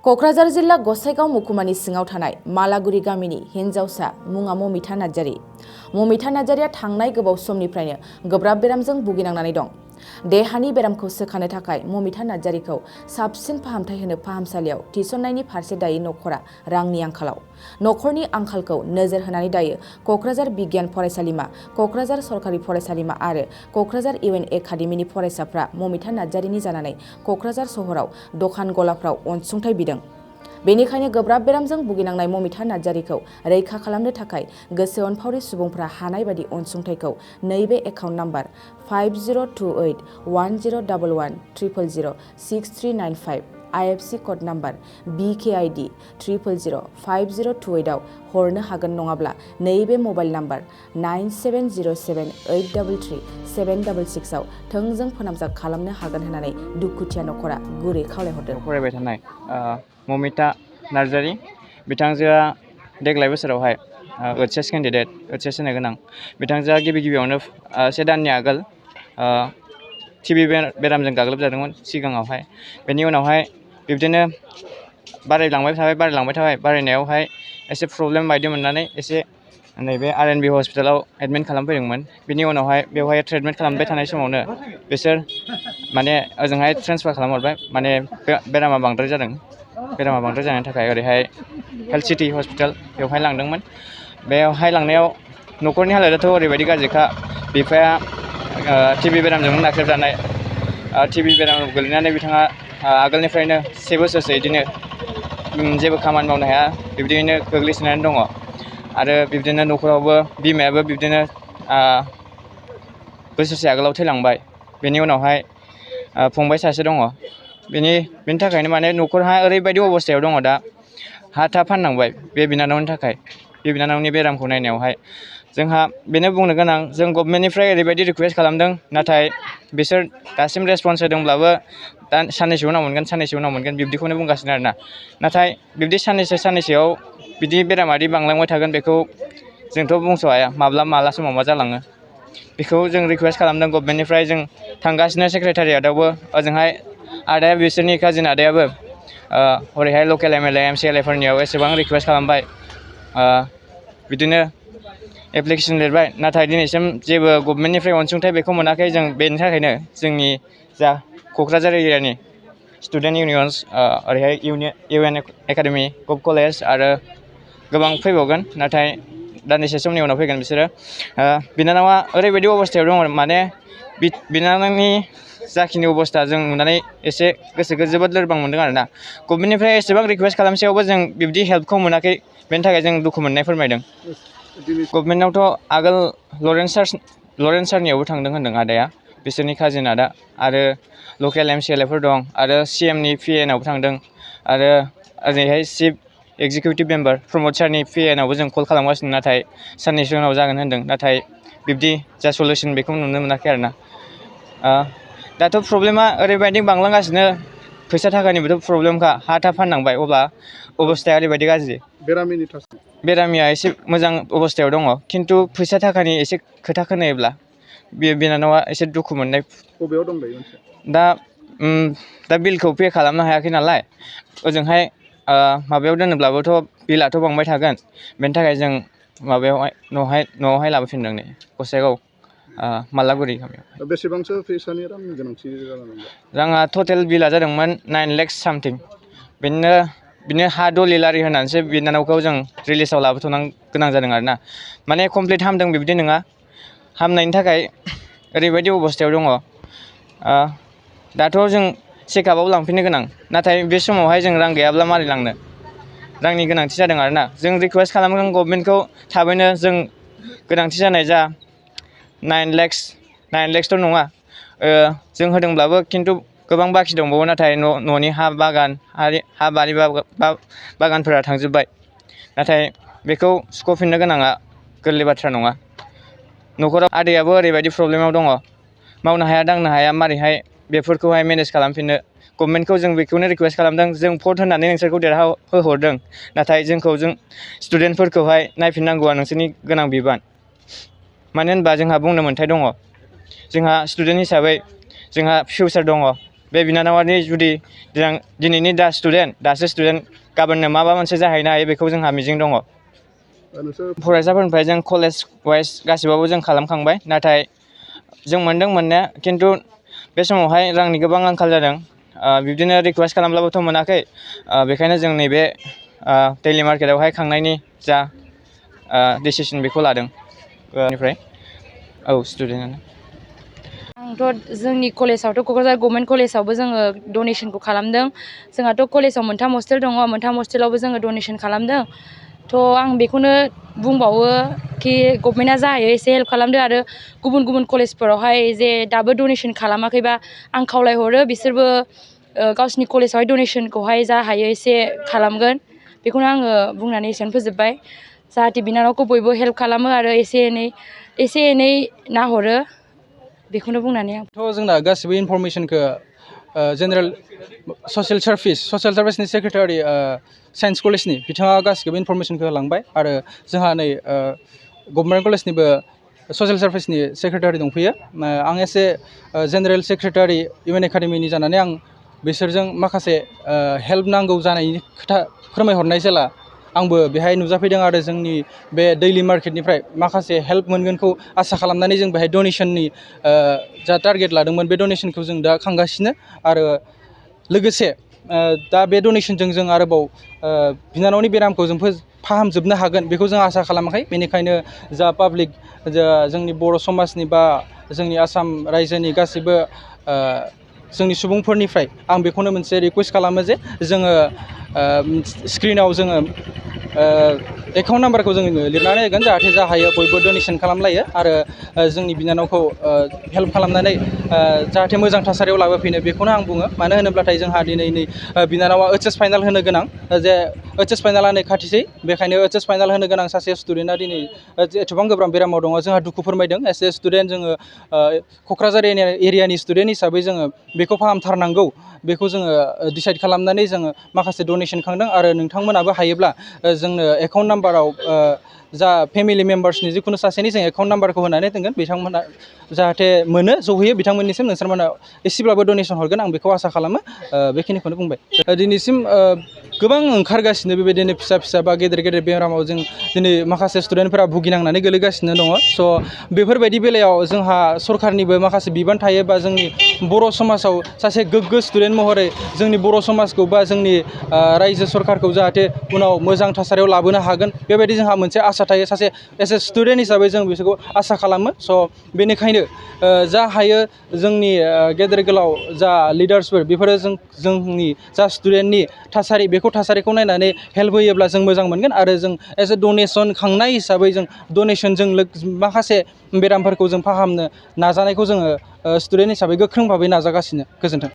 क'क्राझार जिल्ला गसाइगाव महकुमानि सिङाव थानाय मालागुरि गामिनि हिन्जावसा मुङा ममिता नार्जारी। ममिता नार्जारीया थांनाय गोबाव समनिफ्रायनो गोब्राब बेरामजों भुगिनांनानै दं। देहानि बेरामखौ सोखानो थाखाय ममिता नार्जारीखौ साबसिन फाहामथाय होनो फाहामसालियाव थिसननायनि फारसे दायो नखरा रांनि आंखालाव। नखरनि आंखालखौ नोजोर होनानै दायो क'क्राझार बिगियान फरायसालिमा, क'क्राझार सरकारि फरायसालिमा आरो क'क्राझार इउएन एकाडेमिनि फरायसाफ्रा ममिता नार्जारीनि जानानै क'क्राझार सहराव दखान गलाफ्राव अनसुंथाइ बिदों। बेनिखायनो गोब्राब बेरामजों भुगिनांनाय ममिता नार्जारीखौ रैखा खालामनो थाखाय गोसो अनफावरि सुबुंफ्रा हानाय बायदि अनसुंथाइखौ नैबे account number 5028101100006395 IFSC code number BKID 0005028 आव हरनो हागोन, नङाब्ला नैबे मबाइल नाम्बार 9707833766 आव थोंजों फोनांजाब खालामनो हागोन होननानै दुखुथिया नखरा गुरै खावलायहरदों। फरायबाय थानाय ममिता नार्जारी बिथांजोआ देग्लाय बोसोरावहाय HS केन्डिडेट HS होनो गोनां। बिथांजोआ गिबियावनो 1 दाननि आगोल TB बेरामजों गाग्लोबजादोंमोन सिगाङावहाय। बेनि उनावहाय बिब्दिनो बारायलांबाय थाबाय। बारायनायावहाय एसे प्रब्लेम बायदि मोननानै एसे नैबे RNB हस्पिटालाव एडमिट खालामफैदोंमोन। बिनि उनावहाय बेवहाय ट्रिटमेन्ट खालामबाय थानाय समावनो बिसोर माने ओजोंहाय ट्रेन्सफार खालामहरबाय। माने बेरामा बांद्राय जादों। बेरामा बांद्राय जानायनि थाखाय ओरैहाय हेल्थ सिटी हस्पिटाल बेवहाय लांदोंमोन। बेवहाय लांनायाव न'खरनि हालोदाथ' ओरैबायदि गाज्रिखा। बिफाया TB बेरामजों नाख्रेबजानाय। TB बेरामाव गोलैनानै बिथाङा आगोलनिफ्रायनो 1 बोसोरसो बिदिनो जेबो खामानि मावनो हाया बिब्दियैनो गोग्लैसोनानै दङ। आरो बिब्दिनो न'खरावबो बिमायाबो बिब्दिनो बोसोरसे आगोलाव थैलांबाय। बेनि उनावहाय फंबाय सासे दङ। बेनि थाखायनो माने न'खरहा ओरैबायदि अबस्थायाव दङ दा। हा था फाननांबाय बे बिनानावनि थाखाय। बे बिनानावनि बेरामखौ नायनायावहाय जोंहा बेनो बुंनो गोनां, जों गभर्नमेन्टनिफ्राय ओरैबायदि रिकुवेस्ट खालामदों, नाथाय बिसोर दासिम रेसपन्स होदोंब्लाबो दा साननैसो उनाव मोनगोन बिब्दिखौनो बुंगासिनो आरोना। नाथाय बिब्दि साननैसोआव बिदि बेरामादि बांलांबाय थागोन बेखौ जोंथ' बुंस' हाया। माला समाव मा जालाङो बेखौ जों रिकुवेस्ट खालामदों गभर्नमेन्टनिफ्राय। जों थांगासिनो सेक्रेटारियेटआवबो, ओजोंहाय आदाया बिसोरनि काजिन आदायाबो हरैहाय लकेल MLA MCLA फोरनियाव एसेबां रिकुवेस्ट खालामबाय, बिदिनो एप्लिकेसन लिरबाय, नाथाय दिनैसिम जेबो गभर्नमेन्टनिफ्राय अनसुंथाइ बेखौ मोनाखै। जों बेनि थाखायनो जोंनि जा क'क्राझार एरियानि स्टुडेन्ट इउनियन्स, ओरैहाय इउएन एकाडेमि, गभ कलेज आरो गोबां फैबावगोन, नाथाय दान्दिसे समनि उनाव फैगोन बिसोरो। बिनानावा ओरैबायदि अबस्थायाव दङ, माने बिनानावनि जाखिनि अबस्था जों नुनानै एसे गोसोखौ जोबोद लोरबां मोनदों आरोना। गभर्नमेन्टनिफ्राय एसेबां रिकुवेस्ट खालामसेयावबो जों बिब्दि हेल्पखौ मोनाखै। बेनि थाखाय जों दुखु मोननाय फोरमायदों। गभर्नमेन्टआवथ' आगोल लरेन्स सारनियावबो थांदों होनदों आदाया, बिसोरनि काजिन आदा। आरो लकेल MCLA फोर दं, आरो CMनि PAनावबो थांदों, आरो ओरैहाय चिफ एक्जिकिउटिभ मेम्बार प्रमद सारनि PAनावबो जों कल खालामगासिनो, नाथाय साननैसो उनाव जागोन होनदों। नाथाय बिब्दि जा सलिउसन बेखौ नुनो मोनाखै आरोना। दाथ' प्रब्लेमा ओरैबायदि बांलांगासिनो, फैसा थाखानिबोथ' प्रब्लेमखा। हा था फाननांबाय, अब्ला अबस्थाया ओरैबायदि गाज्रि। बेरामिया एसे मोजां अबस्थायाव दङ, खिन्थु फैसा थाखानि एसे खोथा खोनायोब्ला बिनानावा एसे दुखु मोननाय। बबेयाव दं दायो? दा बिलखौ पे खालामनो हायाखै नालाय, ओजोंहाय माबायाव दोनोब्लाबोथ' बिलाथ' बांबाय थागोन। बेनि थाखाय जों न'आवहाय लाबोफिनदों नै गसाइगाव मालागुरि गामियाव। बेसेबांसो फैसानि रांनि गोनांथि जानानै दं? राङा टटेल बिला जादोंमोन 9 लाख सामथिं। बिनो हा दलिल आरि होनानैसो बिनानावखौ जों रिलिजाव लाबोथ'नो गोनां जादों आरोना। माने कमप्लिट हामदों बिब्दि नङा। हामनायनि थाखाय ओरैबायदि अबस्थायाव दङ। दाथ' जों चेकआपआव लांफिननो गोनां, नाथाय बे समावहाय जों रां गैयाब्ला मारै लांनो? रांनि गोनांथि जादों आरोना। जों रिकुवेस्ट खालामदों गभर्नमेन्टखौ, थाबैनो जों गोनांथि जानाय जा 9 लाखथ' नङा, जों होदोंब्लाबो खिन्थु गोबां बाखि दंबावो। नाथाय न'नि हा बारि बागानफोरा थांजोब्बाय। नाथाय बेखौ सुख'फिननो गोनाङा गोरलै बाथ्रा नङा। न'खराव आदैयाबो ओरैबायदि प्रब्लेमाव दङ, मावनो हाया दांनो हाया, मारैहाय बेफोरखौहाय मेनेज खालामफिननो। गभर्नमेन्टखौ जों बेखौनो रिकुवेस्ट खालामदों, जों भट होनानै नोंसोरखौ देरहाहोहरदों, नाथाय जों स्टुडेन्टफोरखौहाय नायफिननांगौआ नोंसोरनि गोनां बिबान। मानो होनबा जोंहा बुंनो मोन्थाय दङ। जोंहा स्टुडेन्ट हिसाबै जोंहा फिउचार दङ। बे बिनानावानि जुदि दिनैनि दासो स्टुडेन्ट गाबोननो माबा मोनसे जाहैनो हायो बेखौ जोंहा मिजिं दङ। नोंसोर फरायसाफोरनिफ्राय जों कलेज वाइस गासिबावबो जों खालामखांबाय, नाथाय जों मोनदों मोननाया, खिन्थु बे समावहाय रांनि गोबां आंखाल जादों। बिब्दिनो रिकुवेस्ट खालामब्लाबोथ' मोनाखै, बेखायनो जों नैबे दैलि मार्केटआवहाय खांनायनि जा डिसिसन बेखौ लादों बेनिफ्राय। औ स्टुडेन्टआनो। आंथ' जोंनि कलेजावथ' क'क्राझार गभर्नमेन्ट कलेजावबो जोङो डनेसनखौ खालामदों। जोंहाथ' कलेजाव मोनथाम हस्टेल दङ, मोनथाम हस्टेलावबो जोङो डनेसन खालामदों। थ' आं बेखौनो बुंबावो कि गभर्नमेन्टआ जा हायो एसे हेल्प खालामदो, आरो गुबुन गुबुन कलेजफोरावहाय जे दाबो डनेसन खालामाखैबा आं खावलायहरो बिसोरबो गावसिनि कलेजावहाय डनेसनखौहाय जा हायो एसे खालामगोन। बेखौनो आङो बुंनानै एसेयावनो फोजोब्बाय। जाहाथे बिनानावखौ बयबो हेल्प खालामो आरो एसे एनै नाहरो, बेखौनो बुंनानै आं। थ' जोंना गासिबो इनफरमेसनखौ जेनेरेल ससियेल सार्भिसनि सेक्रेटारि साइन्स कलेजनि बिथाङा गासिबो इनफरमेसनखौ होलांबाय, आरो जोंहा नै गभर्नमेन्ट कलेजनिबो ससियेल सार्भिसनि सेक्रेटारि दंफैयो। आं एसे जेनेरेल सेक्रेटारि इउएन एकाडेमिनि जानानै आं बिसोरजों माखासे हेल्प नांगौ जानायनि खोथा फोरमायहरनाय जेला आंबो बेहाय नुजाफैदों, आरो जोंनि बे दैलि मार्केटनिफ्राय माखासे हेल्प मोनगोनखौ आसा खालामनानै जों बेहाय डनेसननि जा टारगेट लादोंमोन बे डनेसनखौ जों दा खांगासिनो। आरो लोगोसे दा बे डनेसनजों जों आरोबाव बिनानावनि बेरामखौ जों फाहामजोबनो हागोन बेखौ जों आसा खालामाखै। बेनिखायनो जा पाब्लिक, जोंनि बर' समाजनि बा जोंनि आसाम रायजोनि गासिबो जोंनि सुबुंफोरनिफ्राय आं बेखौनो मोनसे रिकुवेस्ट खालामो जे जोङो स्क्रिनाव जोङो एकाउन्ट नाम्बारखौ जोङो लिरनानै होगोन, जाहाथे जा हायो बयबो डनेसन खालामलायो आरो जोंनि बिनानावखौ हेल्प खालामनानै जाहाथे मोजां थासारियाव लाबोफिनो, बेखौनो आं बुङो। मानो होनोब्लाथाय जोंहा दिनै बिनानावा OHS फाइनाल होनो गोनां, जे OHS फाइनाला नै खाथिसै, बेखायनो OHS फाइनाल होनो गोनां सासे स्टुडेन्टआ दिनै एथबां गोब्राब बेरामाव दङ। जोंहा दुखु फोरमायदों एस ए स्टुडेन्ट, जोङो क'क्राझार एरियानि स्टुडेन्ट हिसाबै जोङो बेखौ फाहामथारनांगौ, बेखौ जोङो डिसाइड खालामनानै जोङो माखासे डनेसन खांदों। आरो नोंथांमोनाबो हायोब्ला जोंनो एकाउन्ट नाम्बाराव जा फेमिलि मेम्बार्सनि जिखुनु सासेनि जों एकाउन्ट नाम्बारखौ होनानै दोनगोन, बिथांमोना जाहाथे मोनो सहैयो बिथांमोननिसिम, नोंसोरमोना एसेब्लाबो डनेसन हरगोन आं बेखौ आसा खालामो। बेखिनिखौनो बुंबाय। दिनैसिम गोबां ओंखारगासिनो बेबायदिनो फिसा फिसा बा गेदेर गेदेर बेरामाव जों दिनै माखासे स्टुडेन्टफोरा भुगिनांनानै गोलैगासिनो दङ। स' बेफोरबायदि बेलायाव जोंहा सरकारनिबो माखासे बिबान थायो, बा जोंनि बर' समाजाव सासे गोग्गो स्टुडेन्ट महरै जोंनि बर' समाजखौ बा जोंनि रायजो सरकारखौ जाहाथे उनाव मोजां थासारियाव लाबोनो हागोन, बेबायदि जोंहा मोनसे आसा थायो। सासे एस ए स्टुडेन्ट हिसाबै जों बिसोरखौ आसा खालामो। स' बेनिखायनो जा हायो जोंनि गेदेर गोलाव जा लिडार्सफोर, बेफोरो जोंनि जा स्टुडेन्टनि थासारि, बेखौ थासारिखौ नायनानै हेल्प होयोब्ला जों मोजां मोनगोन। आरो जों एस ए डनेसन खांनाय हिसाबै जों डनेसनजों माखासे बेरामफोरखौ जों फाहामनो नाजानायखौ जोङो स्टुडेन्ट हिसाबै गोख्रों भाबै नाजागासिनो। गोजोन्थों।